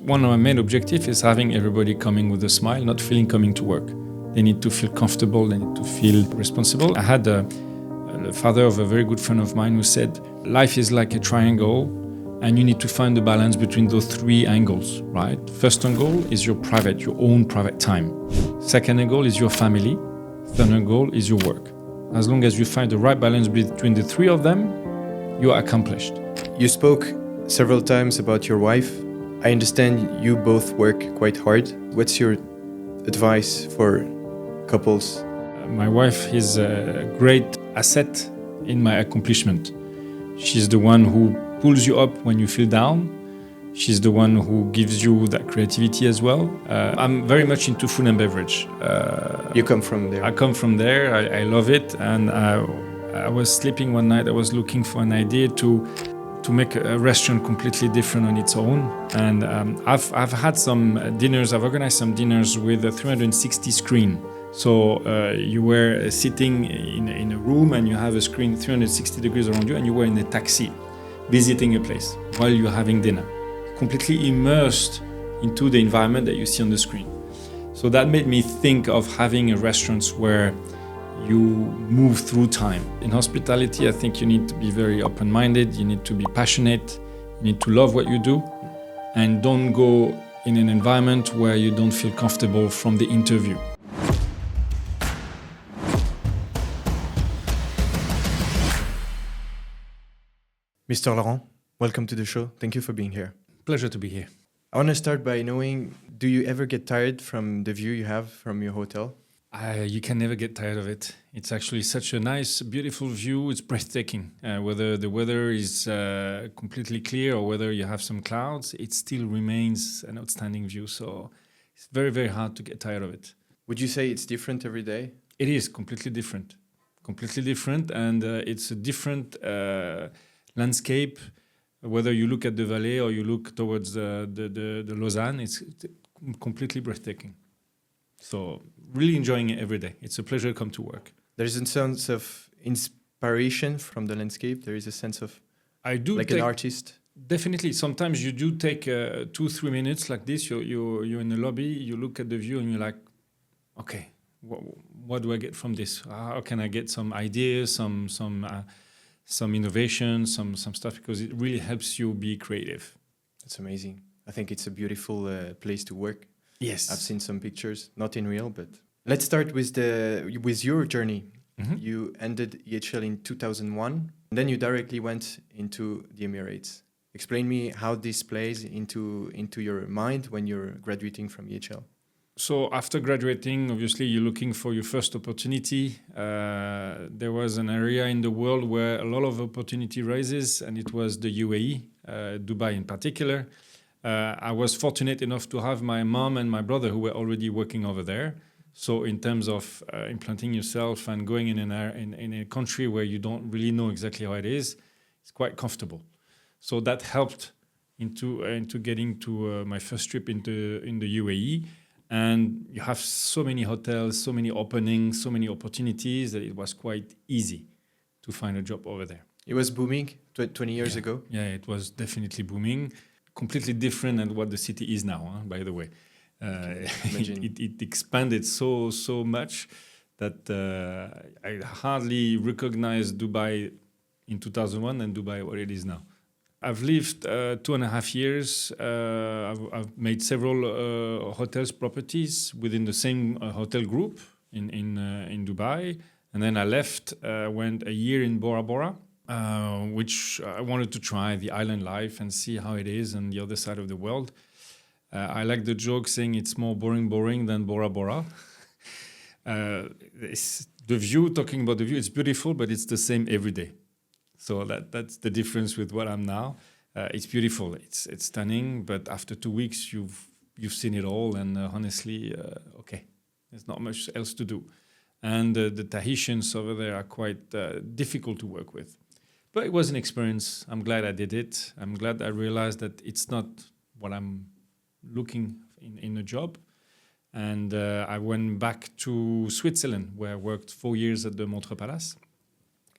one of my main objectives is having everybody coming with a smile, not feeling coming to work. They need to feel comfortable, they need to feel responsible. I had the father of a very good friend of mine who said, life is like a triangle and you need to find the balance between those three angles, right? First angle is your own private time. Second angle is your family. Third angle is your work. As long as you find the right balance between the three of them, you are accomplished. You spoke several times about your wife. I understand you both work quite hard. What's your advice for couples? My wife is a great asset in my accomplishment. She's the one who pulls you up when you feel down. She's the one who gives you that creativity as well. I'm very much into food and beverage. You come from there. I come from there. I love it. And I was sleeping one night. I was looking for an idea to make a restaurant completely different on its own. And I've had some dinners. I've organized some dinners with a 360 screen. So you were sitting in a room and you have a screen 360 degrees around you, and you were in a taxi visiting a place while you're having dinner, completely immersed into the environment that you see on the screen. So that made me think of having a restaurant where you move through time. In hospitality, I think you need to be very open-minded, you need to be passionate, you need to love what you do, and don't go in an environment where you don't feel comfortable from the interview. Mr. Laurent, welcome to the show. Thank you for being here. Pleasure to be here. I want to start by knowing, do you ever get tired from the view you have from your hotel? You can never get tired of it. It's actually such a nice, beautiful view. It's breathtaking. Whether the weather is completely clear or whether you have some clouds, it still remains an outstanding view. So it's very, very hard to get tired of it. Would you say it's different every day? It is completely different. And it's a different landscape. Whether you look at the valley or you look towards the Lausanne, it's completely breathtaking. So really enjoying it every day. It's a pleasure to come to work. There's a sense of inspiration from the landscape. There is a sense of an artist. Definitely. Sometimes you do take 2-3 minutes like this. You're in the lobby, you look at the view and you're like, okay, what do I get from this? How can I get some ideas, some innovation, some stuff, because it really helps you be creative. That's amazing. I think it's a beautiful place to work. Yes. I've seen some pictures, not in real, but let's start with your journey. Mm-hmm. You ended EHL in 2001, and then you directly went into the Emirates. Explain me how this plays into your mind when you're graduating from EHL. So after graduating, obviously you're looking for your first opportunity. There was an area in the world where a lot of opportunity rises, and it was the UAE, Dubai in particular. I was fortunate enough to have my mom and my brother who were already working over there. So in terms of implanting yourself and going in a country where you don't really know exactly how it is, it's quite comfortable. So that helped into getting to my first trip in the UAE. And you have so many hotels, so many openings, so many opportunities that it was quite easy to find a job over there. It was booming 20 years ago? Yeah, it was definitely booming. Completely different than what the city is now, by the way. It expanded so much that I hardly recognized Dubai in 2001 and Dubai what it is now. I've lived 2.5 years. I've made several hotels properties within the same hotel group in Dubai. And then I left, went a year in Bora Bora, which I wanted to try the island life and see how it is on the other side of the world. I like the joke saying it's more boring than Bora Bora. The view, talking about the view, it's beautiful, but it's the same every day. So that's the difference with what I'm now. It's beautiful, it's stunning, but after 2 weeks you've seen it all, and honestly, okay, there's not much else to do. And the Tahitians over there are quite difficult to work with. But it was an experience. I'm glad I did it. I'm glad I realized that it's not what I'm looking in a job. And I went back to Switzerland, where I worked 4 years at the Montreux Palace.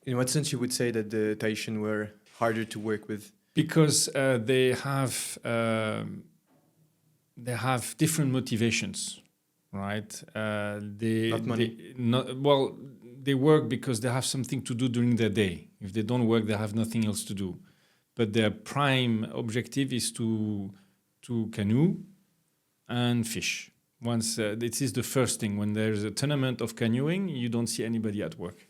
In what sense you would say that the Tahitian were harder to work with? Because they have they have different motivations, right? Not money. They work because they have something to do during their day. If they don't work, they have nothing else to do. But their prime objective is to canoe and fish. Once this is the first thing. When there's a tournament of canoeing, you don't see anybody at work.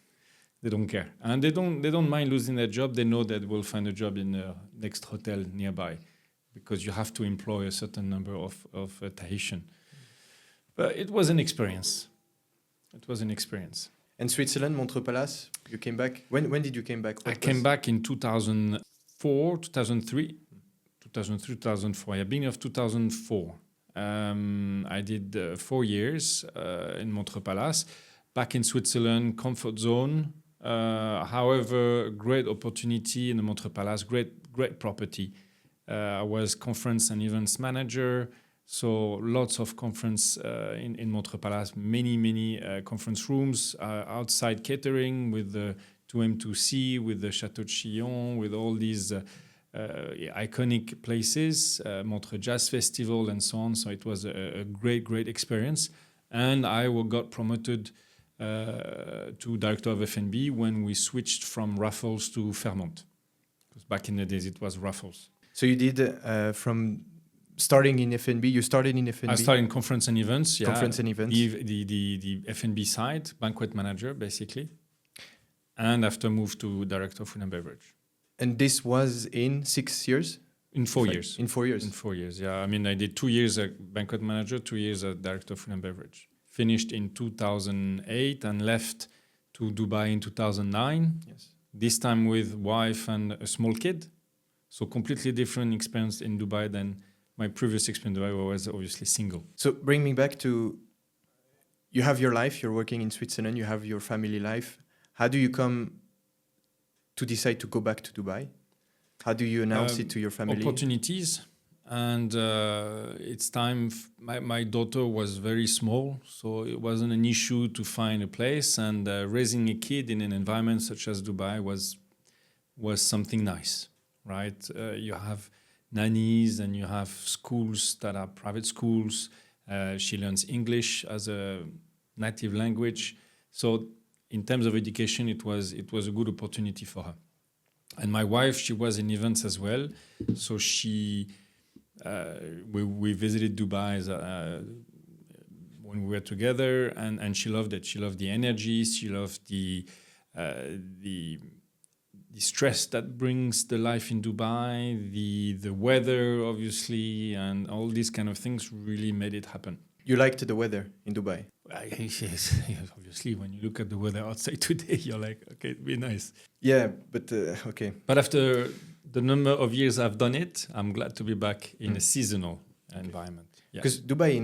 They don't care, and they don't mind losing their job. They know that they will find a job in the next hotel nearby, because you have to employ a certain number of Tahitian. But it was an experience. It was an experience. And Switzerland, Montreux Palace, you came back. When did you came back? I came back in 2004, 2003, 2004. Yeah, beginning of 2004. I did 4 years in Montreux Palace. Back in Switzerland, comfort zone. However, great opportunity in the Montreux Palace, great property. I was conference and events manager, so lots of conference in Montreux Palace, many conference rooms, outside catering with the 2M2C, with the Château de Chillon, with all these iconic places, Montreux Jazz Festival and so on. So it was a great experience. And I got promoted to director of F&B when we switched from Raffles to Fairmont. Because back in the days it was Raffles. So you did from starting in F&B. You started in F&B. I started in conference and events. Yeah, conference and events. The F&B side, banquet manager basically, and after moved to director of food and beverage. And this was in 6 years. In 4 years. In 4 years. In 4 years. Yeah, I mean I did 2 years as banquet manager, 2 years as director of food and beverage. Finished in 2008 and left to Dubai in 2009. Yes. This time with wife and a small kid. So completely different experience in Dubai than my previous experience in Dubai, where I was obviously single. So bring me back to, you have your life, you're working in Switzerland, you have your family life. How do you come to decide to go back to Dubai? How do you announce it to your family? Opportunities. And it's time. My daughter was very small, so it wasn't an issue to find a place. And raising a kid in an environment such as Dubai was something nice, right? You have nannies and you have schools that are private schools. She learns English as a native language. So in terms of education, it was a good opportunity for her. And my wife, she was in events as well, so she. We visited Dubai when we were together, and she loved it. She loved the energy. She loved the stress that brings the life in Dubai, the weather, obviously, and all these kind of things really made it happen. You liked the weather in Dubai? Yes, obviously. When you look at the weather outside today, you're like, okay, it'd be nice. Yeah, but okay. But after the number of years I've done it, I'm glad to be back in a seasonal environment. Because Dubai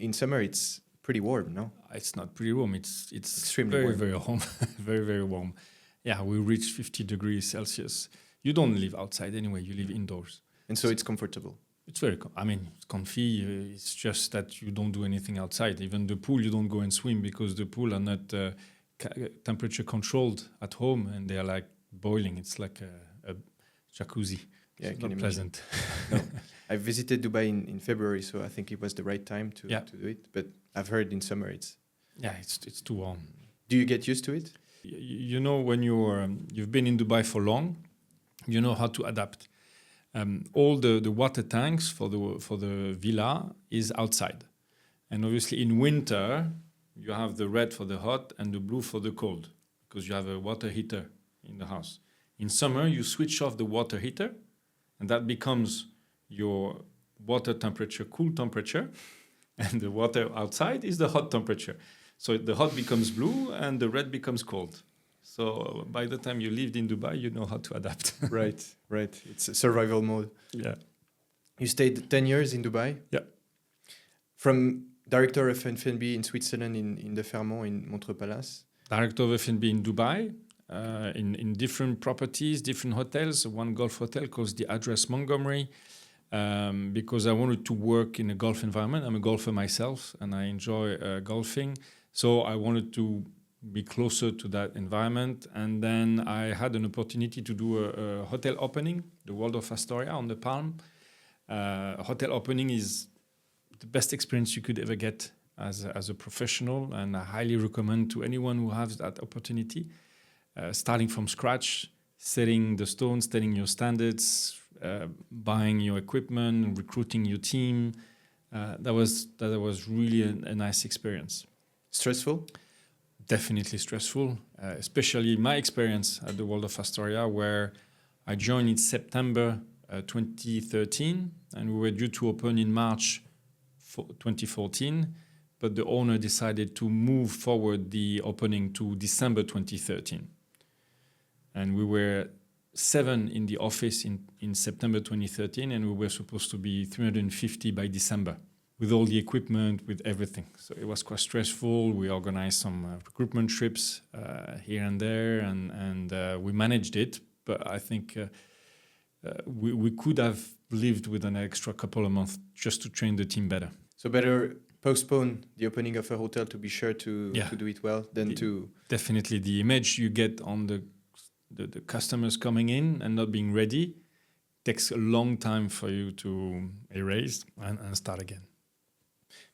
in summer, it's pretty warm, no? It's not pretty warm. It's extremely very, warm. very warm. Very warm. Yeah, we reached 50 degrees Celsius. You don't live outside anyway. You live indoors. And so it's comfortable. It's very, it's comfy. It's just that you don't do anything outside. Even the pool, you don't go and swim because the pool are not temperature controlled at home, and they are like boiling. It's like a jacuzzi. Yeah, it's not pleasant. No, I visited Dubai in February, so I think it was the right time to do it. But I've heard in summer it's too warm. Do you get used to it? You know, when you've been in Dubai for long, you know how to adapt. All the water tanks for the villa is outside, and obviously in winter you have the red for the hot and the blue for the cold because you have a water heater in the house. In summer you switch off the water heater, and that becomes your water temperature, cool temperature, and the water outside is the hot temperature. So the hot becomes blue and the red becomes cold. So by the time you lived in Dubai, you know how to adapt. Right. It's a survival mode. Yeah. You stayed 10 years in Dubai? Yeah. From director of F&B in Switzerland in the Fairmont in Montreux Palace? Director of F&B in Dubai, in different properties, different hotels. One golf hotel called the Address Montgomery, because I wanted to work in a golf environment. I'm a golfer myself, and I enjoy golfing. So I wanted to be closer to that environment. And then I had an opportunity to do a hotel opening, the Waldorf Astoria on the Palm. Hotel opening is the best experience you could ever get as a professional, and I highly recommend to anyone who has that opportunity. Starting from scratch, setting the stones, setting your standards, buying your equipment, recruiting your team. That was really a nice experience. Stressful? Definitely stressful, especially my experience at the Waldorf Astoria, where I joined in September 2013, and we were due to open in March 2014, but the owner decided to move forward the opening to December 2013. And we were 7 in the office in September 2013, and we were supposed to be 350 by December, with all the equipment, with everything. So it was quite stressful. We organized some recruitment trips here and there, and we managed it. But I think we could have lived with an extra couple of months just to train the team better. So better postpone the opening of a hotel to be sure to do it well than to... Definitely. The image you get on the customers coming in and not being ready takes a long time for you to erase and start again.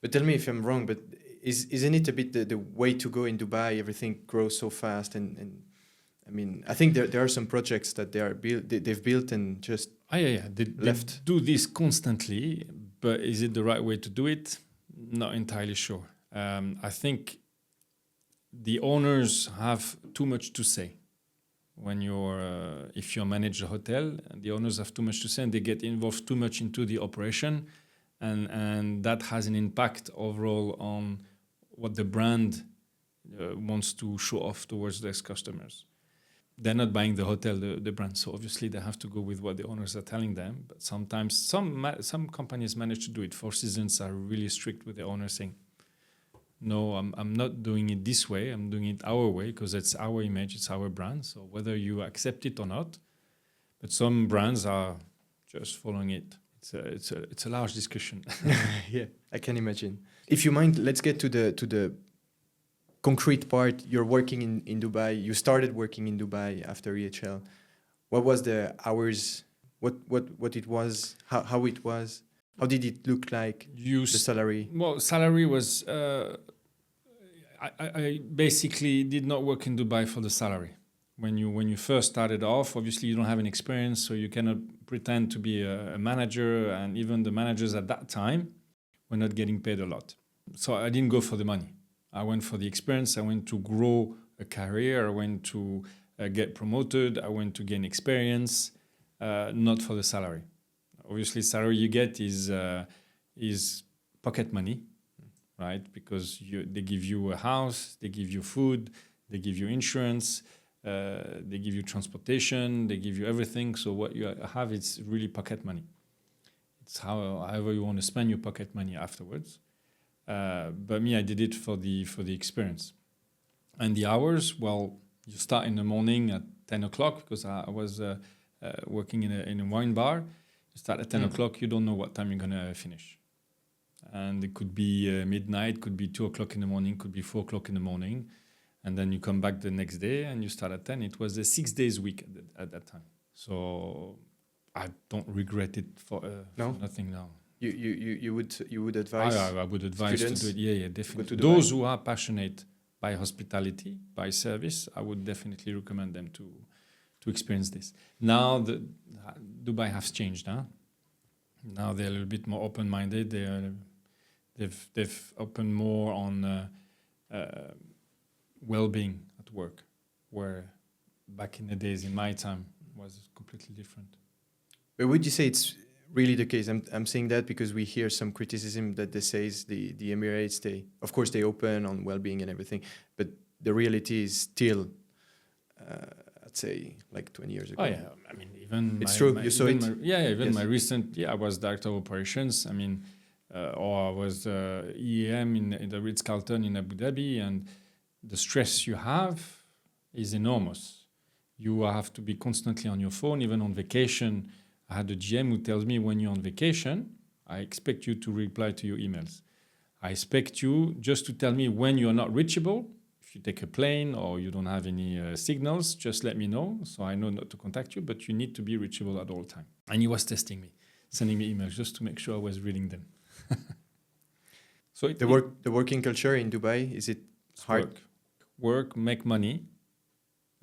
But tell me if I'm wrong, but isn't it a bit the way to go in Dubai? Everything grows so fast, and I mean, I think there are some projects that they've built and just left. They do this constantly, but is it the right way to do it? Not entirely sure. I think the owners have too much to say. When if you manage a hotel, the owners have too much to say, and they get involved too much into the operation, and that has an impact overall on what the brand wants to show off towards their customers. They're not buying the hotel, the brand, so obviously they have to go with what the owners are telling them. But sometimes some companies manage to do it. Four Seasons are really strict with the owners, saying, no, I'm not doing it this way. I'm doing it our way because it's our image, it's our brand. So whether you accept it or not, but some brands are just following it. It's a large discussion. Yeah, I can imagine. If you mind, let's get to the concrete part. You're working in Dubai. You started working in Dubai after EHL. What was the hours? What it was? How it was? How did it look like? The salary? Well, salary was... I basically did not work in Dubai for the salary. When you first started off, obviously you don't have any experience, so you cannot pretend to be a manager, and even the managers at that time were not getting paid a lot. So I didn't go for the money. I went for the experience. I went to grow a career. I went to get promoted. I went to gain experience, not for the salary. Obviously, salary you get is pocket money, right? Because they give you a house, they give you food, they give you insurance, they give you transportation, they give you everything. So what you have is really pocket money. It's however you want to spend your pocket money afterwards. But me, I did it for the experience. And the hours, well, you start in the morning at 10 o'clock because I was working in a wine bar. You start at 10 o'clock, you don't know what time you're going to finish. And it could be midnight, could be 2 o'clock in the morning, could be 4 o'clock in the morning. And then you come back the next day and you start at 10. It was a 6 days week at that time. So I don't regret it for nothing now. You would advise? I would advise students to do it. Yeah, definitely. Those who are passionate by hospitality, by service, I would definitely recommend them to experience this. Now Dubai has changed. Now they're a little bit more open-minded. They've opened more on well-being at work, where back in the days, in my time, was completely different. But would you say it's really the case? I'm saying that because we hear some criticism that they say the Emirates, they open on well-being and everything, but the reality is still, I'd say, like 20 years ago. Oh yeah, I mean, even it's true. You saw it. My recent. I was director of operations. I mean, or I was EM in the Ritz-Carlton in Abu Dhabi, and the stress you have is enormous. You have to be constantly on your phone, even on vacation. I had a GM who tells me, when you're on vacation, I expect you to reply to your emails. I expect you just to tell me when you're not reachable. If you take a plane or you don't have any signals, just let me know so I know not to contact you, but you need to be reachable at all times. And he was testing me, sending me emails just to make sure I was reading them. So the working culture in Dubai, is it hard? Work, make money,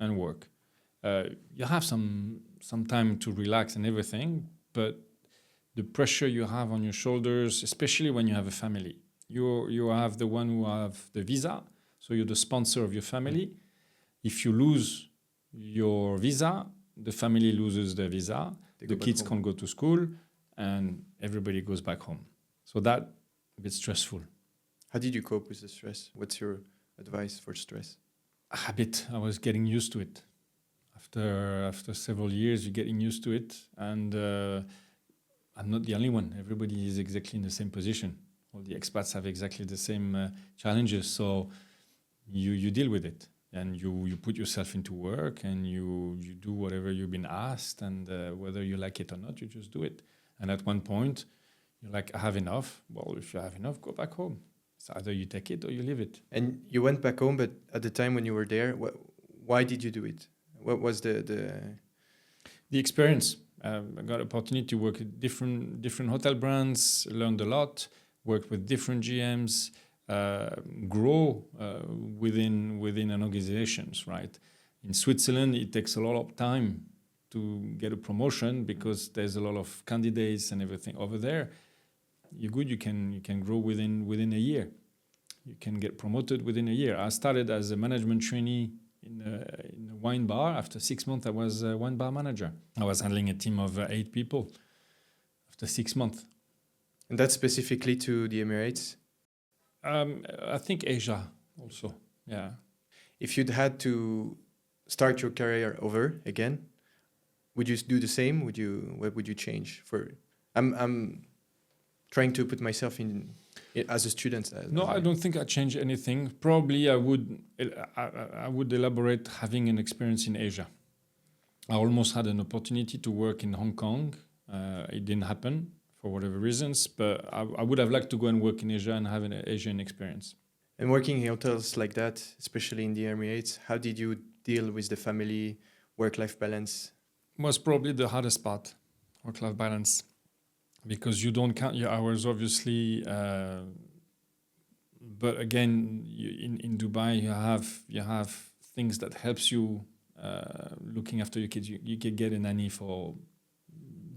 and work. You have some time to relax and everything, but the pressure you have on your shoulders, especially when you have a family, you have the one who have the visa, so you're the sponsor of your family. If you lose your visa, the family loses their visa, the kids can't go to school, and everybody goes back home. So that a bit stressful. How did you cope with the stress? What's your advice for stress? A habit. I was getting used to it. After several years, you're getting used to it, and I'm not the only one. Everybody is exactly in the same position. All the expats have exactly the same challenges. So you deal with it, and you put yourself into work, and you do whatever you've been asked, and whether you like it or not, you just do it. And at one point, you're like, I have enough. Well, if you have enough, go back home. So either you take it or you leave it. And you went back home, but at the time when you were there, why did you do it? What was the experience? I got opportunity to work at different hotel brands, learned a lot, worked with different GMs, grow within an organization, right? In Switzerland, it takes a lot of time to get a promotion because there's a lot of candidates and everything. Over there, you're good. You can grow within a year. You can get promoted within a year. I started as a management trainee in a wine bar. After 6 months, I was a wine bar manager. I was handling a team of 8 people after 6 months. And that's specifically to the Emirates? I think Asia also, yeah. If you'd had to start your career over again, would you do the same? What would you change? I'm trying to put myself in as a student. No, I don't think I'd change anything. Probably I would elaborate having an experience in Asia. I almost had an opportunity to work in Hong Kong. It didn't happen for whatever reasons, but I would have liked to go and work in Asia and have an Asian experience. And working in hotels like that, especially in the Emirates, how did you deal with the family, work-life balance? Was probably the hardest part, work-life balance, because you don't count your hours, obviously. But again, in Dubai, you have things that helps you looking after your kids. You can get a nanny for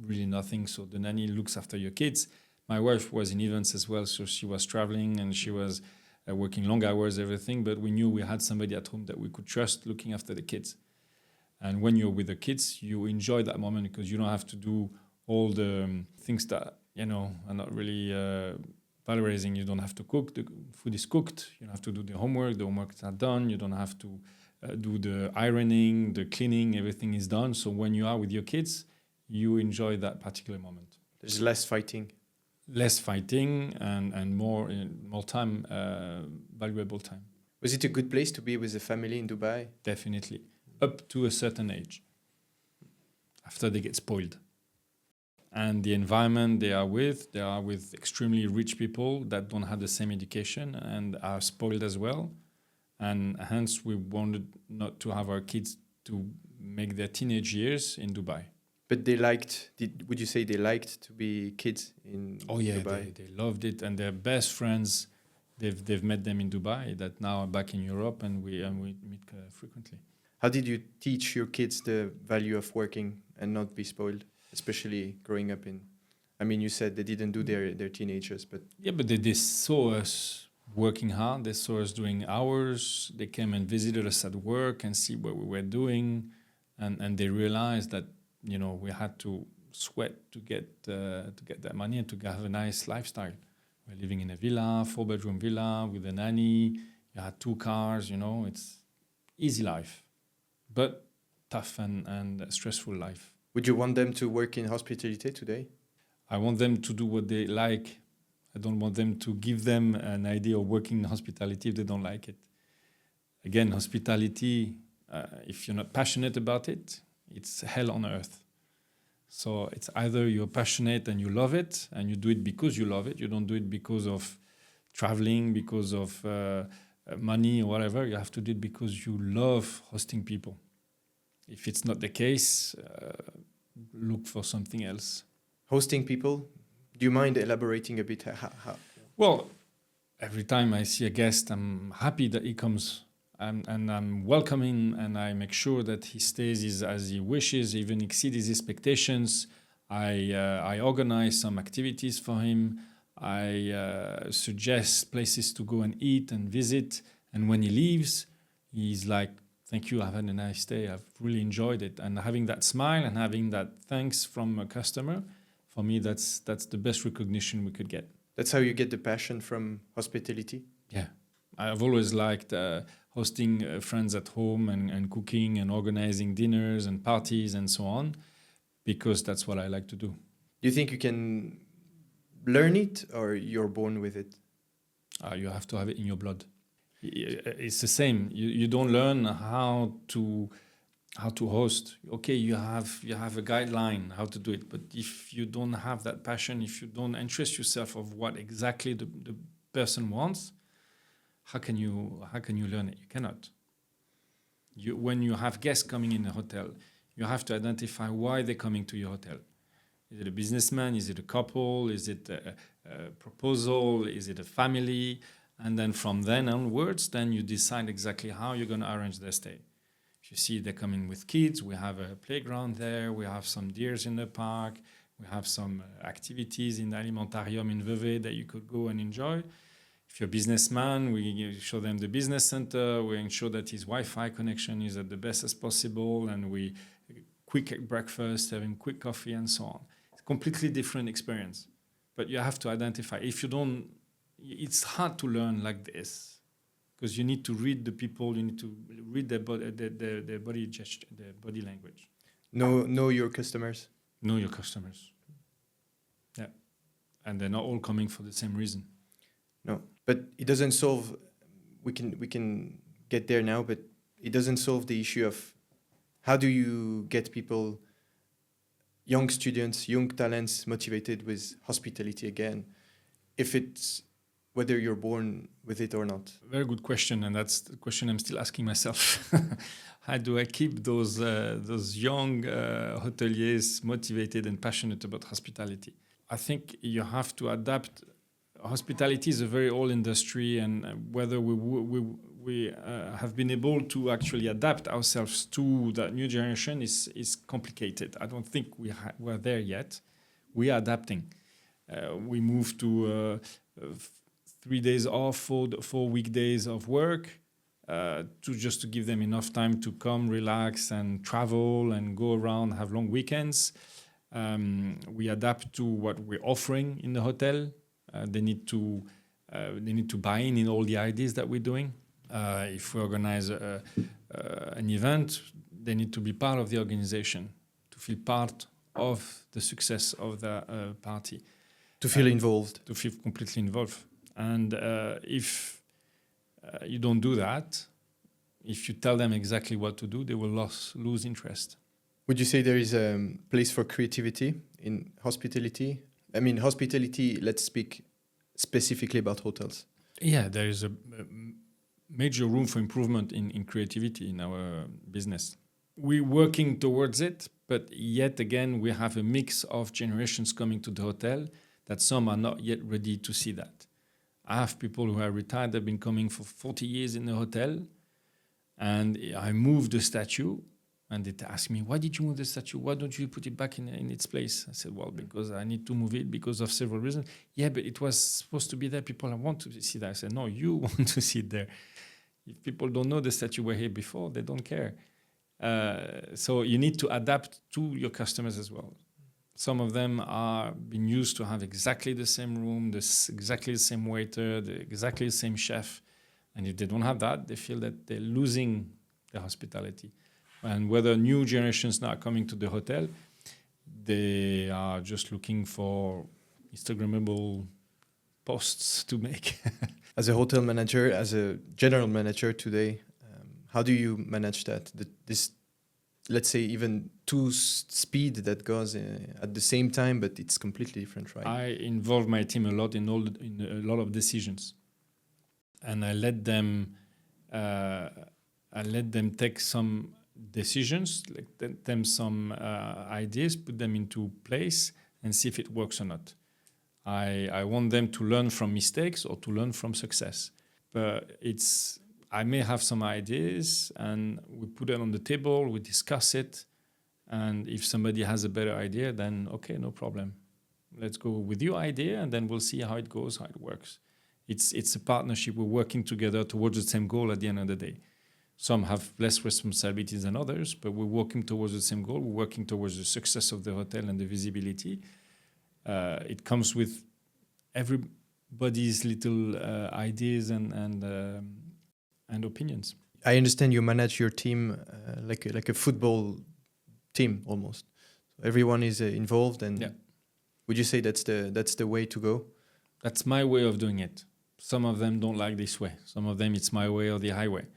really nothing. So the nanny looks after your kids. My wife was in events as well, so she was traveling and she was working long hours, everything. But we knew we had somebody at home that we could trust looking after the kids. And when you're with the kids, you enjoy that moment because you don't have to do all the things that, are not really valorizing. You don't have to cook. The food is cooked. You don't have to do the homework. The homework is not done. You don't have to do the ironing, the cleaning. Everything is done. So when you are with your kids, you enjoy that particular moment. There's less fighting. Less fighting and more time, valuable time. Was it a good place to be with the family in Dubai? Definitely. Up to a certain age. After they get spoiled. And the environment they are with extremely rich people that don't have the same education and are spoiled as well. And hence we wanted not to have our kids to make their teenage years in Dubai. But would you say they liked to be kids in Dubai? Oh yeah, they loved it. And their best friends, they've met them in Dubai that now are back in Europe and we meet frequently. How did you teach your kids the value of working and not be spoiled, especially growing up in... I mean, you said they didn't do their teenagers, but... Yeah, but they saw us working hard. They saw us doing hours. They came and visited us at work and see what we were doing. And they realized that, we had to sweat to get that money and to have a nice lifestyle. We're living in a villa, 4-bedroom villa with a nanny. You had 2 cars, it's easy life. But tough and stressful life. Would you want them to work in hospitality today? I want them to do what they like. I don't want them to give them an idea of working in hospitality if they don't like it. Again, hospitality, if you're not passionate about it, it's hell on earth. So it's either you're passionate and you love it and you do it because you love it. You don't do it because of traveling, because of money or whatever. You have to do it because you love hosting people. If it's not the case, look for something else. Hosting people? Do you mind elaborating a bit? How? Well, Every time I see a guest, I'm happy that he comes, and I'm welcoming, and I make sure that he stays as he wishes, even exceed his expectations. I organize some activities for him. I suggest places to go and eat and visit. And when he leaves, he's like, "Thank you. I've had a nice day. I've really enjoyed it." And having that smile and having that thanks from a customer, for me, that's the best recognition we could get. That's how you get the passion from hospitality? Yeah, I've always liked hosting friends at home and cooking and organizing dinners and parties and so on, because that's what I like to do. Do you think you can learn it, or you're born with it? You have to have it in your blood. It's the same. You don't learn how to host. Okay, you have a guideline how to do it, but if you don't have that passion, if you don't interest yourself of what exactly the person wants, how can you learn it? You cannot. When you have guests coming in a hotel, you have to identify why they're coming to your hotel. Is it a businessman? Is it a couple? Is it a proposal? Is it a family? And then from then onwards, then you decide exactly how you're going to arrange their stay. If you see they're coming with kids, we have a playground there, we have some deers in the park, we have some activities in the alimentarium in Vevey that you could go and enjoy. If you're a businessman, we show them the business center, we ensure that his Wi-Fi connection is at the best as possible, and we quick breakfast, having quick coffee and so on. It's a completely different experience. But you have to identify. If you don't, it's hard to learn like this, because you need to read the people, you need to read their body gesture, their body language. Know your customers. Know your customers. Yeah. And they're not all coming for the same reason. No, but it doesn't solve, we can get there now, but it doesn't solve the issue of how do you get people, young students, young talents motivated with hospitality again, if it's whether you're born with it or not? Very good question, and that's the question I'm still asking myself. How do I keep those young hoteliers motivated and passionate about hospitality? I think you have to adapt. Hospitality is a very old industry, and whether we have been able to actually adapt ourselves to that new generation is complicated. I don't think we're there yet. We are adapting. We moved to 3 days off, 4 weekdays of work, to give them enough time to come, relax, and travel and go around, have long weekends. We adapt to what we're offering in the hotel. They need to buy in all the ideas that we're doing. If we organize an event, they need to be part of the organization, to feel part of the success of the party. To feel involved. To feel completely involved. And if you don't do that, if you tell them exactly what to do, they will lose interest. Would you say there is a place for creativity in hospitality? I mean, hospitality, let's speak specifically about hotels. Yeah, there is a major room for improvement in creativity in our business. We're working towards it, but yet again, we have a mix of generations coming to the hotel that some are not yet ready to see that. I have people who are retired, they've been coming for 40 years in the hotel, and I moved the statue, and they ask me, why did you move the statue? Why don't you put it back in its place? I said, well, because I need to move it because of several reasons. Yeah, but it was supposed to be there. People want to see that. I said, no, you want to see it there. If people don't know the statue were here before, they don't care. So you need to adapt to your customers as well. Some of them are being used to have exactly the same room, exactly the same waiter, exactly the same chef. And if they don't have that, they feel that they're losing their hospitality. And whether new generations now are coming to the hotel, they are just looking for Instagrammable posts to make. As a hotel manager, as a general manager today, how do you manage that? This, let's say, even two speed that goes at the same time, but it's completely different, right? I involve my team a lot in a lot of decisions, and I let them take some decisions, like them some ideas, put them into place, and see if it works or not. I want them to learn from mistakes or to learn from success. But I may have some ideas and we put it on the table, we discuss it. And if somebody has a better idea, then okay, no problem. Let's go with your idea and then we'll see how it goes, how it works. It's a partnership. We're working together towards the same goal at the end of the day. Some have less responsibilities than others, but we're working towards the same goal. We're working towards the success of the hotel and the visibility. It comes with everybody's little ideas and opinions. I understand you manage your team like a football team almost. Everyone is involved, and yeah. Would you say that's the way to go? That's my way of doing it. Some of them don't like this way. Some of them it's my way or the highway.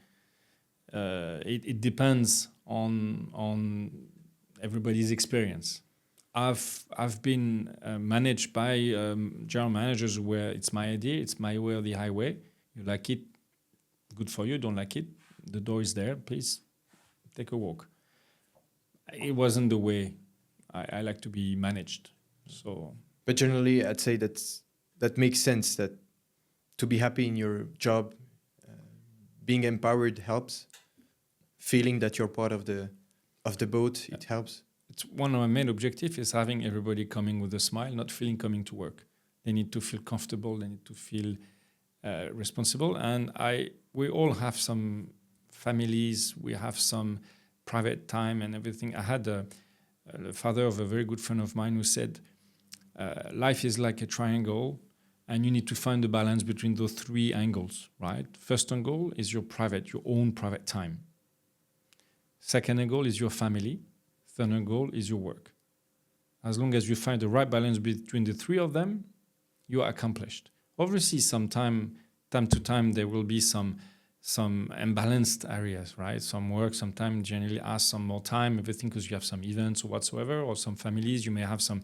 It depends on everybody's experience. I've been managed by general managers where it's my idea, it's my way or the highway. You like it, good for you. Don't like it, the door is there. Please take a walk. It wasn't the way I like to be managed. So, but generally, I'd say that makes sense. That to be happy in your job, being empowered helps. Feeling that you're part of the boat, it helps. It's one of my main objectives is having everybody coming with a smile, not feeling coming to work. They need to feel comfortable. They need to feel responsible. And we all have some families. We have some private time and everything. I had the father of a very good friend of mine who said, life is like a triangle and you need to find the balance between those three angles, right? First angle is your own private time. Second angle is your family. Third angle is your work. As long as you find the right balance between the three of them, you are accomplished. Obviously, time to time, there will be some imbalanced areas, right? Some work, sometimes generally ask some more time, everything because you have some events or whatsoever, or some families, you may have some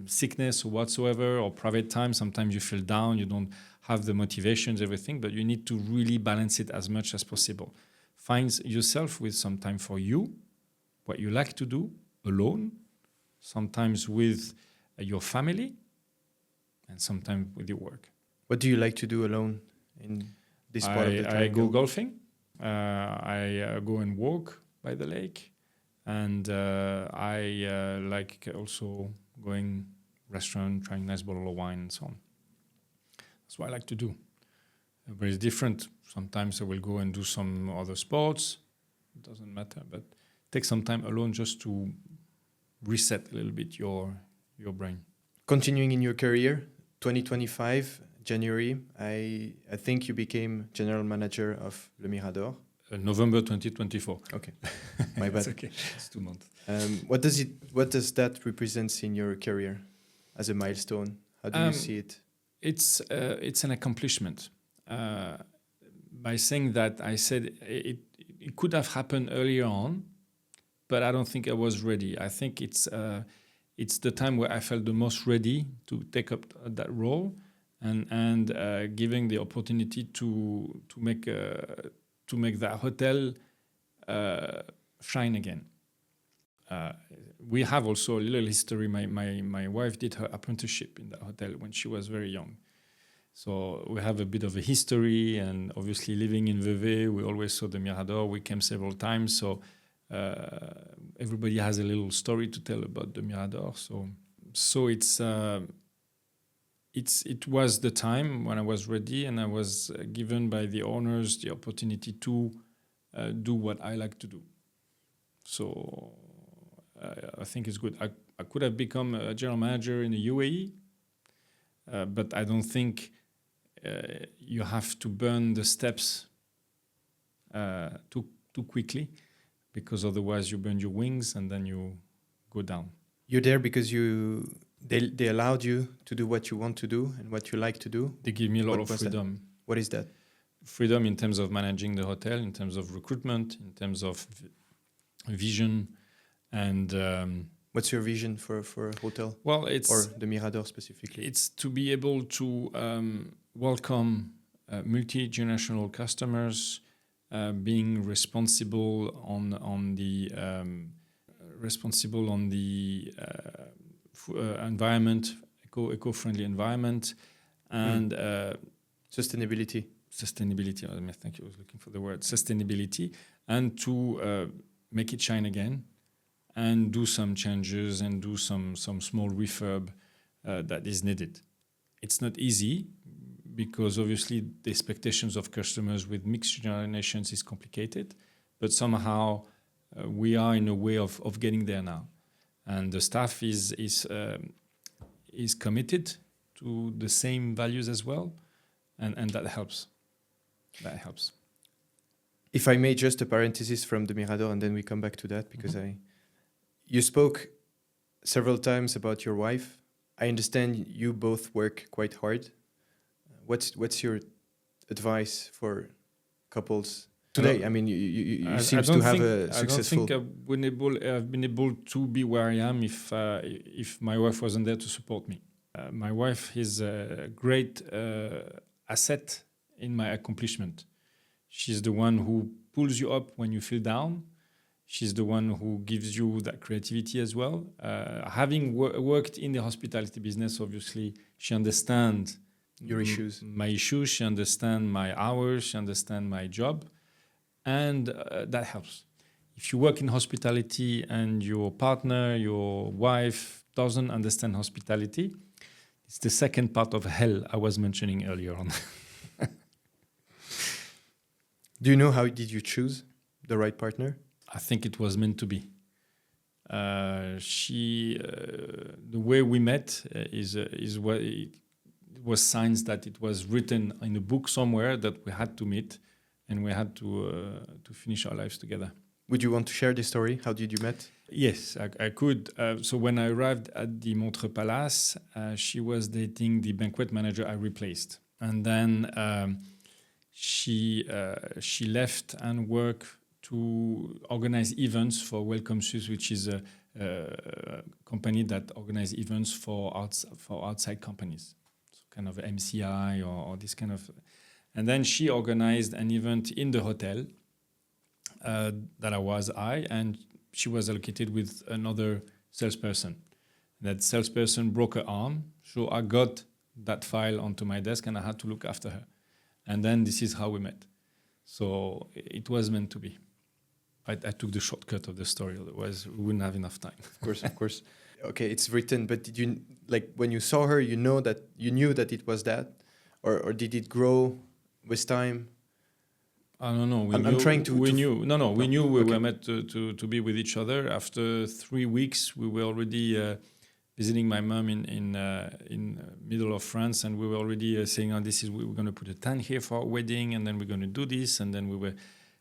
sickness or whatsoever, or private time. Sometimes you feel down, you don't have the motivations, everything, but you need to really balance it as much as possible. Find yourself with some time for you, what you like to do alone, sometimes with your family, and sometimes with your work. What do you like to do alone in this part of the triangle? I go golfing. I go and walk by the lake. And I like also going restaurant, trying nice bottle of wine and so on. That's what I like to do. But it's different. Sometimes I will go and do some other sports. It doesn't matter. But take some time alone just to reset a little bit your brain. Continuing in your career, 2025, January, I think you became general manager of Le Mirador. November 2024. Okay, my bad. It's okay. It's 2 months. What does that represent in your career as a milestone? How do you see it? It's an accomplishment. By saying that, I said it could have happened earlier on, but I don't think I was ready. I think it's the time where I felt the most ready to take up that role and giving the opportunity to make that hotel shine again. We have also a little history. My wife did her apprenticeship in that hotel when she was very young. So we have a bit of a history, and obviously living in Vevey, we always saw the Mirador. We came several times, so everybody has a little story to tell about the Mirador. So it was the time when I was ready, and I was given by the owners the opportunity to do what I like to do. So I think it's good. I could have become a general manager in the UAE, but I don't think you have to burn the steps too quickly, because otherwise you burn your wings and then you go down. You're there because they allowed you to do what you want to do and what you like to do. They give me a lot of freedom. What is that? Freedom in terms of managing the hotel, in terms of recruitment, in terms of vision, and what's your vision for a hotel? Well, or the Mirador specifically. It's to be able to welcome multi-generational customers, being responsible on the environment, eco-friendly environment, and sustainability. Sustainability. I think I was looking for the word sustainability, and to make it shine again, and do some changes and do some small refurb that is needed. It's not easy because obviously the expectations of customers with mixed generations is complicated, but somehow we are in a way of getting there now, and the staff is committed to the same values as well, and that helps. That helps. If I may, just a parenthesis from the Mirador, and then we come back to that, because you spoke several times about your wife. I understand you both work quite hard. What's your advice for couples today? I mean, you seem to have a successful. I don't think I've been able to be where I am if my wife wasn't there to support me. My wife is a great asset in my accomplishment. She's the one who pulls you up when you feel down. She's the one who gives you that creativity as well. Having worked in the hospitality business, obviously, she understands your issues. My issues. She understands my hours. She understands my job. And that helps. If you work in hospitality and your partner, your wife, doesn't understand hospitality, it's the second part of hell I was mentioning earlier on. Do you know how did you choose the right partner? I think it was meant to be. The way we met is what it was signs that it was written in a book somewhere that we had to meet, and we had to finish our lives together. Would you want to share this story? How did you met? Yes, I could. So when I arrived at the Montreux Palace, she was dating the banquet manager I replaced, and then she left and worked to organize events for Welcome Suisse, which is a company that organizes events for outside companies, so kind of MCI or this kind of. And then she organized an event in the hotel and she was allocated with another salesperson. That salesperson broke her arm, so I got that file onto my desk and I had to look after her. And then this is how we met. So it was meant to be. I took the shortcut of the story, otherwise we wouldn't have enough time. Of course. Okay, it's written, but did you, like, when you saw her, you knew that it was that? Or did it grow with time? I don't know. We knew we were meant to be with each other. After 3 weeks, we were already visiting my mom in middle of France, and we were already saying, we're going to put a tent here for our wedding, and then we're going to do this, and then we were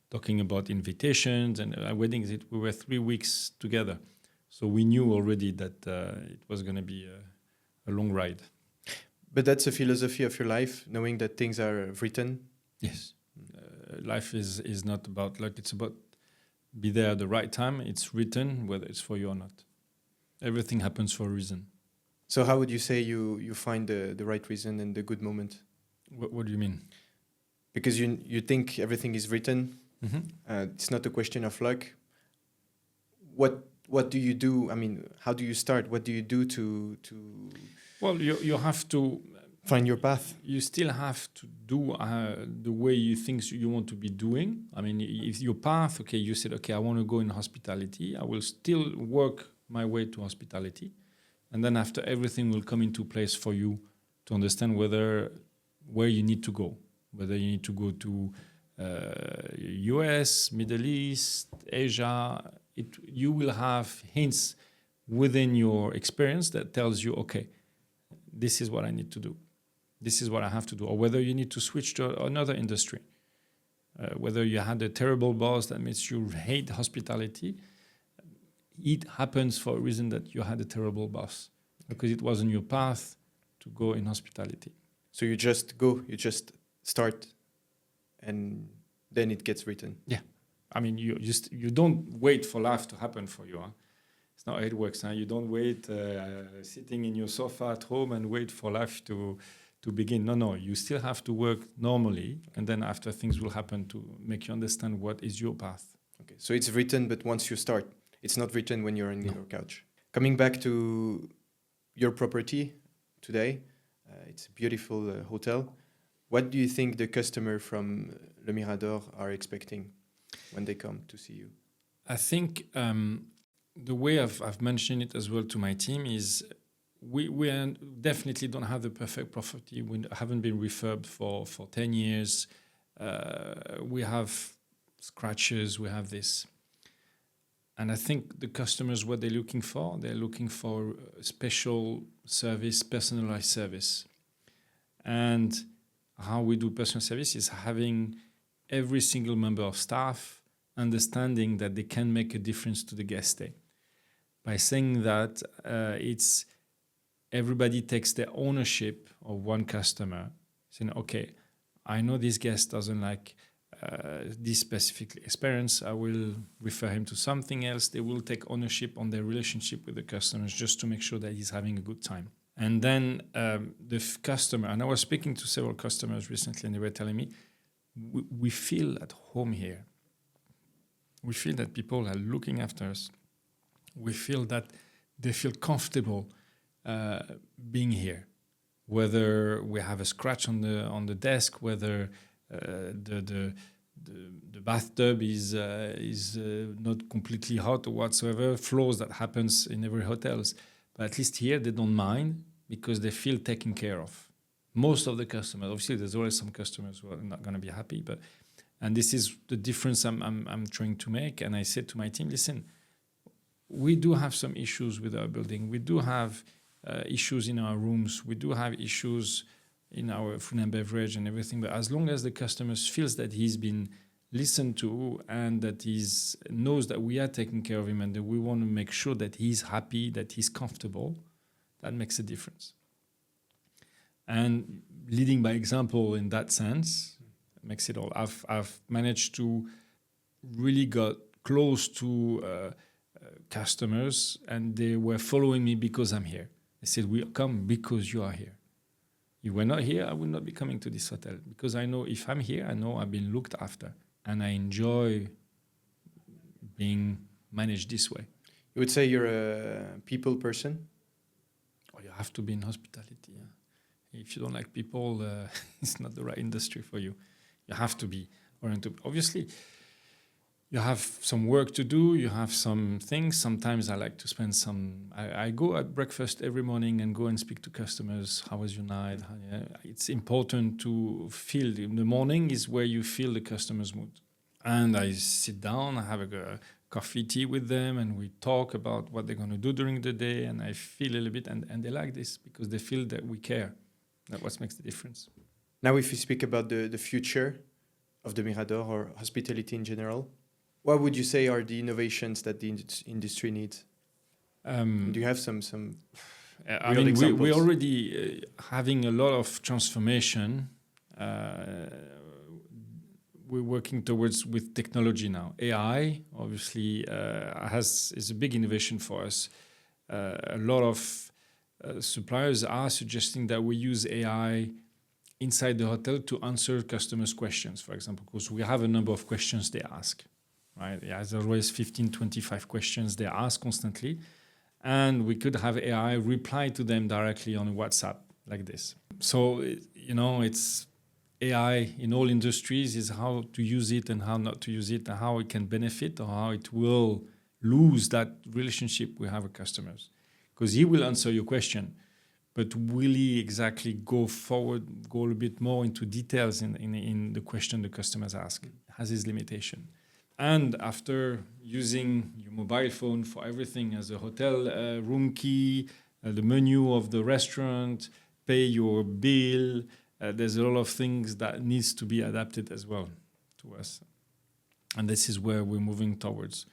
talking about invitations and weddings. We were 3 weeks together, so we knew already that it was going to be a long ride. But that's a philosophy of your life, knowing that things are written. Yes, life is not about luck; it's about be there at the right time. It's written, whether it's for you or not. Everything happens for a reason. So how would you say you find the right reason and the good moment? What do you mean? Because you think everything is written. Mm-hmm. It's not a question of luck. What do you do? I mean, how do you start? What do you do to? Well, you have to find your path. You still have to do the way you think you want to be doing. I mean, if your path, okay, you said, okay, I want to go in hospitality. I will still work my way to hospitality, and then after everything will come into place for you to understand where you need to go, whether you need to go to US, Middle East, Asia. You will have hints within your experience that tells you, okay, this is what I need to do, this is what I have to do, or whether you need to switch to another industry, whether you had a terrible boss that makes you hate hospitality. It happens for a reason that you had a terrible boss, because it wasn't your path to go in hospitality. So you just go, you just start, and then it gets written. Yeah, I mean, you don't wait for life to happen for you. Huh? It's not how it works. Huh? You don't wait sitting in your sofa at home and wait for life to begin. No, you still have to work normally, and then after things will happen to make you understand what is your path. Okay, so it's written, but once you start. It's not written when you're on your couch. Coming back to your property, today. It's a beautiful hotel. What do you think the customer from Le Mirador are expecting when they come to see you? I think the way I've mentioned it as well to my team is we definitely don't have the perfect property. We haven't been refurbed for 10 years. We have scratches, we have this. And I think the customers, what they're looking for special service, personalized service. And how we do personal service is having every single member of staff understanding that they can make a difference to the guest stay. By saying that, it's everybody takes their ownership of one customer, saying, okay, I know this guest doesn't like this specific experience. I will refer him to something else. They will take ownership on their relationship with the customers just to make sure that he's having a good time. And then the customer, and I was speaking to several customers recently, and they were telling me, we feel at home here. We feel that people are looking after us. We feel that they feel comfortable being here. Whether we have a scratch on the desk, whether the bathtub is not completely hot or whatsoever, flaws that happens in every hotels. But at least here they don't mind because they feel taken care of. Most of the customers, obviously there's always some customers who are not going to be happy, and this is the difference I'm trying to make. And I said to my team, listen, we do have some issues with our building. We do have issues in our rooms. We do have issues in our food and beverage and everything. But as long as the customer feels that he's been listened to and that he knows that we are taking care of him and that we want to make sure that he's happy, that he's comfortable, that makes a difference. And leading by example in that sense makes it all. I've managed to really got close to customers, and they were following me because I'm here. They said, we come because you are here. If you were not here, I would not be coming to this hotel, because I know if I'm here, I know I've been looked after, and I enjoy being managed this way. You would say you're a people person? Oh, you have to be in hospitality. Yeah. If you don't like people, it's not the right industry for you. You have to be oriented. Obviously, you have some work to do. You have some things. Sometimes I like to spend I go at breakfast every morning and go and speak to customers. How was your night? It's important to feel. In the morning is where you feel the customer's mood. And I sit down, I have a coffee, tea with them, and we talk about what they're going to do during the day. And I feel a little bit, and they like this because they feel that we care. That's what makes the difference. Now, if you speak about the future of the Mirador or hospitality in general, what would you say are the innovations that the industry needs? Do you have some I mean, we're already having a lot of transformation. We're working towards with technology now. AI, obviously, is a big innovation for us. A lot of suppliers are suggesting that we use AI inside the hotel to answer customers' questions, for example, because we have a number of questions they ask. Right? There's always 15, 25 questions they ask constantly. And we could have AI reply to them directly on WhatsApp like this. So, it's AI in all industries is how to use it and how not to use it, and how it can benefit or how it will lose that relationship we have with customers. Because he will answer your question, but will he exactly go forward, go a bit more into details in the question the customers ask? It has his limitation. And after using your mobile phone for everything as a hotel room key, the menu of the restaurant, pay your bill, there's a lot of things that needs to be adapted as well to us. And this is where we're moving towards.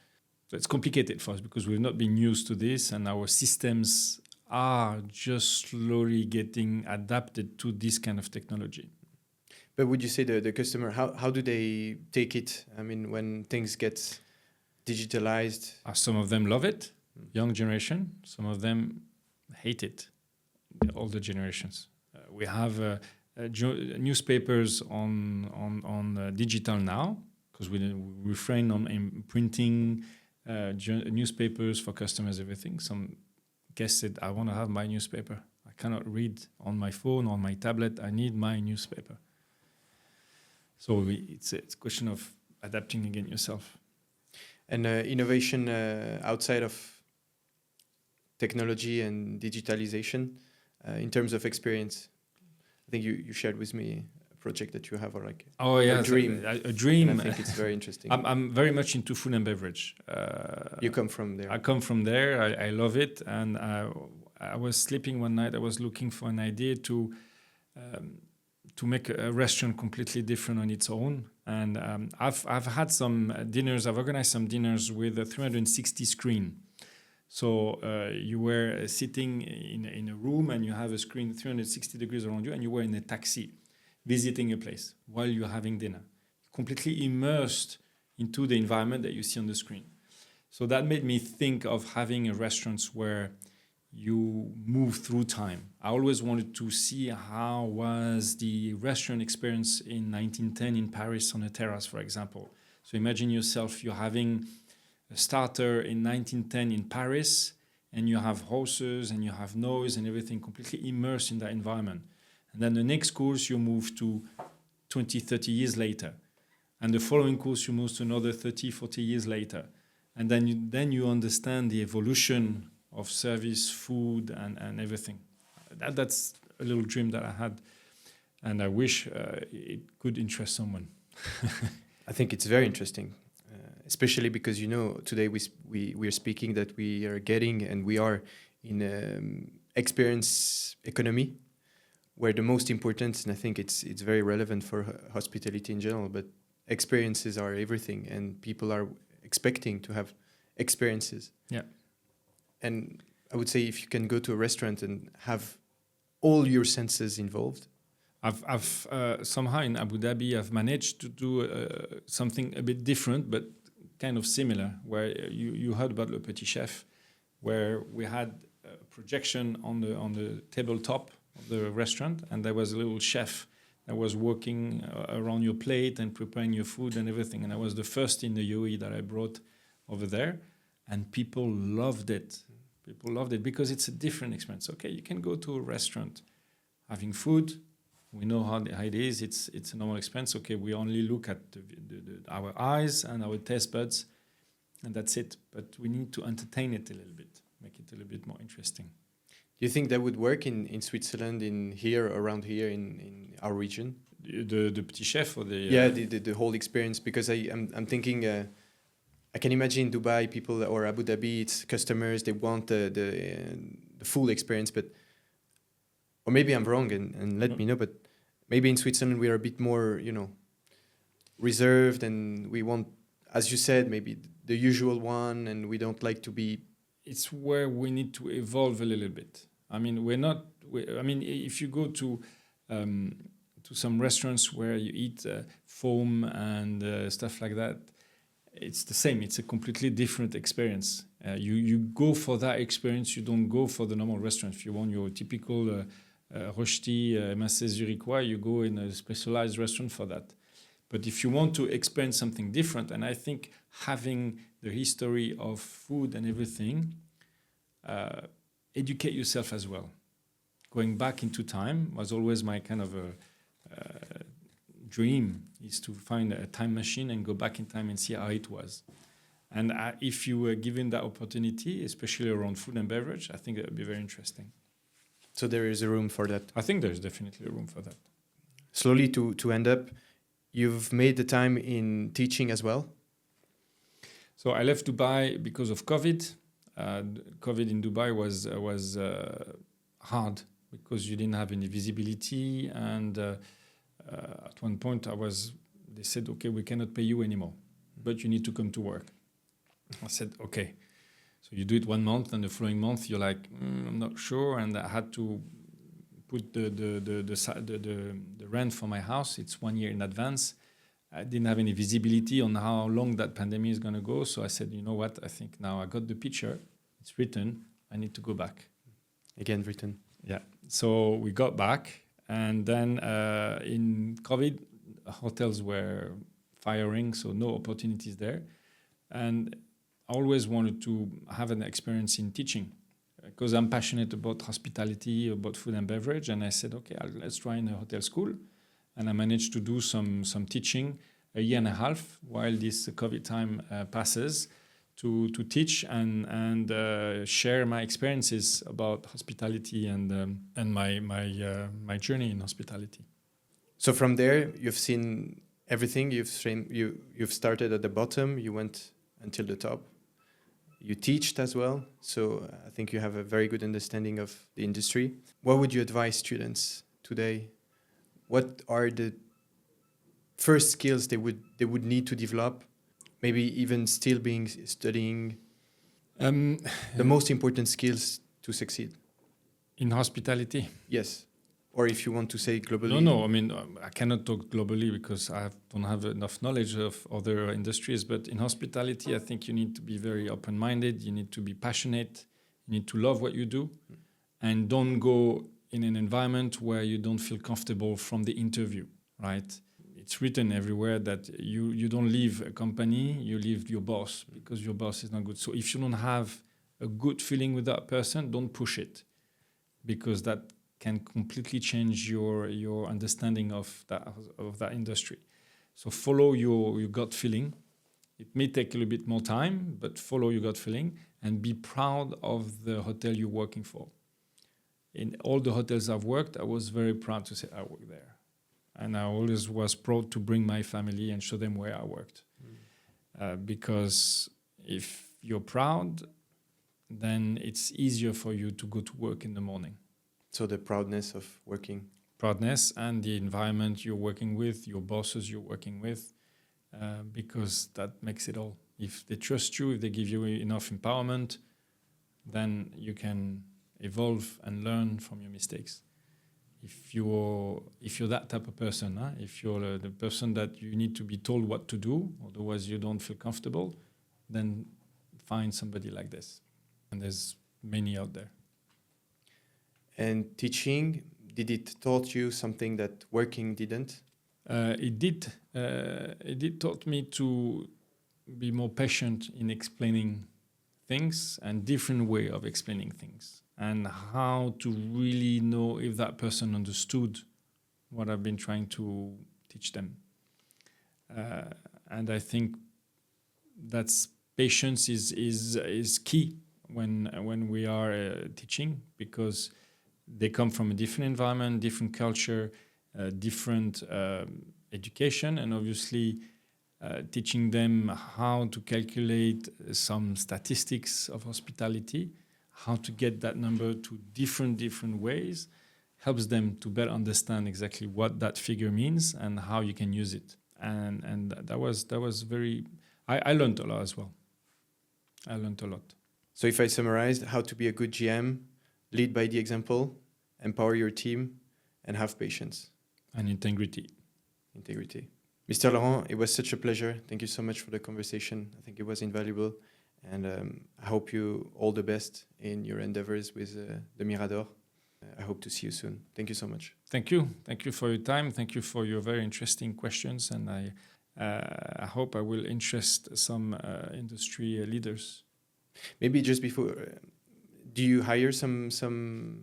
So it's complicated for us because we've not been used to this, and our systems are just slowly getting adapted to this kind of technology. But would you say the customer, how do they take it? I mean, when things get digitalized? Some of them love it, young generation. Some of them hate it, the older generations. We have newspapers on digital now, because we refrain on printing newspapers for customers, everything. Some guests said, I want to have my newspaper. I cannot read on my phone or my tablet. I need my newspaper. So it's a question of adapting again yourself. And innovation outside of technology and digitalization in terms of experience. I think you shared with me a project that you have, or like a dream. A dream. And I think it's very interesting. I'm very much into food and beverage. You come from there. I come from there. I love it. And I was sleeping one night. I was looking for an idea to make a restaurant completely different on its own. And I've had some dinners. I've organized some dinners with a 360 screen. So you were sitting in a room and you have a screen 360 degrees around you, and you were in a taxi visiting a place while you're having dinner, completely immersed into the environment that you see on the screen. So that made me think of having a restaurant where you move through time. I always wanted to see how was the restaurant experience in 1910 in Paris on a terrace, for example. So imagine yourself, you're having a starter in 1910 in Paris, and you have horses and you have noise and everything, completely immersed in that environment. And then the next course you move to 20, 30 years later. And the following course you move to another 30, 40 years later. And then you understand the evolution of service, food, and everything. That's a little dream that I had, and I wish it could interest someone. I think it's very interesting, especially because, you know, today we are speaking that we are getting, and we are in experience economy, where the most important, and I think it's very relevant for hospitality in general, but experiences are everything, and people are expecting to have experiences. Yeah. And I would say if you can go to a restaurant and have all your senses involved. I've somehow in Abu Dhabi, I've managed to do something a bit different, but kind of similar, where you heard about Le Petit Chef, where we had a projection on the tabletop of the restaurant, and there was a little chef that was working around your plate and preparing your food and everything. And I was the first in the UAE that I brought over there, and people loved it. People loved it because it's a different experience. Okay, you can go to a restaurant having food. We know how it is. It's a normal experience. Okay, we only look at our eyes and our taste buds, and that's it. But we need to entertain it a little bit, make it a little bit more interesting. Do you think that would work in Switzerland, around here in our region? The Petit Chef or the... Yeah, the whole experience, because I'm thinking... I can imagine Dubai people or Abu Dhabi, it's customers, they want the full experience, but, or maybe I'm wrong and let me know, but maybe in Switzerland we are a bit more, you know, reserved, and we want, as you said, maybe the usual one, and we don't like to be... It's where we need to evolve a little bit. I mean, if you go to some restaurants where you eat foam and stuff like that, it's the same. It's a completely different experience. You go for that experience. You don't go for the normal restaurant. If you want your typical rosti, émincé zurichois, you go in a specialized restaurant for that. But if you want to experience something different, and I think having the history of food and everything, educate yourself as well. Going back into time was always my kind of a dream, is to find a time machine and go back in time and see how it was. And if you were given that opportunity, especially around food and beverage, I think that would be very interesting. So there is a room for that. I think there's definitely a room for that. Slowly to end up, you've made the time in teaching as well? So I left Dubai because of COVID. COVID in Dubai was hard because you didn't have any visibility, and at one point they said, okay, we cannot pay you anymore, but you need to come to work. I said, okay. So you do it 1 month, and the following month you're like, I'm not sure, and I had to put the rent for my house. It's 1 year in advance. I didn't have any visibility on how long that pandemic is going to go. So I said, you know what? I think now I got the picture. It's written. I need to go back. Again, written. Yeah. So we got back. And then in COVID, hotels were firing, so no opportunities there. And I always wanted to have an experience in teaching, because I'm passionate about hospitality, about food and beverage. And I said, okay, let's try in a hotel school. And I managed to do some teaching a year and a half while this COVID time passes to teach and share my experiences about hospitality and my journey in hospitality. So from there, you've seen everything. You've started at the bottom. You went until the top. You teached as well. So I think you have a very good understanding of the industry. What would you advise students today? What are the first skills they would need to develop? Maybe even still studying. The most important skills to succeed in hospitality. Yes. Or if you want to say globally. No. I mean, I cannot talk globally because I don't have enough knowledge of other industries. But in hospitality, I think you need to be very open-minded. You need to be passionate. You need to love what you do. And don't go in an environment where you don't feel comfortable from the interview, right? It's written everywhere that you don't leave a company, you leave your boss because your boss is not good. So if you don't have a good feeling with that person, don't push it, because that can completely change your understanding of that industry. So follow your gut feeling. It may take a little bit more time, but follow your gut feeling and be proud of the hotel you're working for. In all the hotels I've worked, I was very proud to say I work there. And I always was proud to bring my family and show them where I worked. Because if you're proud, then it's easier for you to go to work in the morning. So the proudness of working. Proudness and the environment you're working with, your bosses you're working with, because that makes it all. If they trust you, if they give you enough empowerment, then you can evolve and learn from your mistakes. If you're that type of person, if you're the person that you need to be told what to do, otherwise you don't feel comfortable, then find somebody like this. And there's many out there. And teaching, did it taught you something that working didn't? It did. It did taught me to be more patient in explaining things and different way of explaining things, and how to really know if that person understood what I've been trying to teach them. And I think that's patience is key when we are teaching, because they come from a different environment, different culture, different education, and obviously teaching them how to calculate some statistics of hospitality, how to get that number to different ways, helps them to better understand exactly what that figure means and how you can use it. And that was very. I learned a lot as well. I learned a lot. So if I summarize, how to be a good GM: lead by the example, empower your team, and have patience. And integrity. Integrity. Mr. Laurent, it was such a pleasure. Thank you so much for the conversation. I think it was invaluable. And I hope you all the best in your endeavors with the Mirador. I hope to see you soon. Thank you so much. Thank you. Thank you for your time. Thank you for your very interesting questions. And I hope I will interest some industry leaders. Maybe just before, do you hire some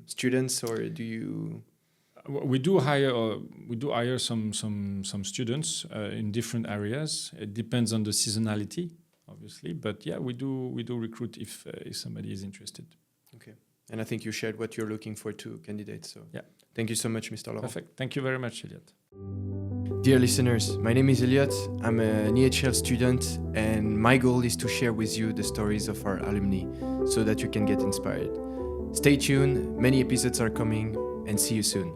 students, or do you? We do hire some students in different areas. It depends on the seasonality, obviously, but yeah, we do recruit if somebody is interested. Okay, and I think you shared what you're looking for to candidates. So yeah, thank you so much, Mr. Laurent. Perfect. Thank you very much, Elliot. Dear listeners, my name is Elliot. I'm an EHL student, and my goal is to share with you the stories of our alumni so that you can get inspired. Stay tuned. Many episodes are coming, and see you soon.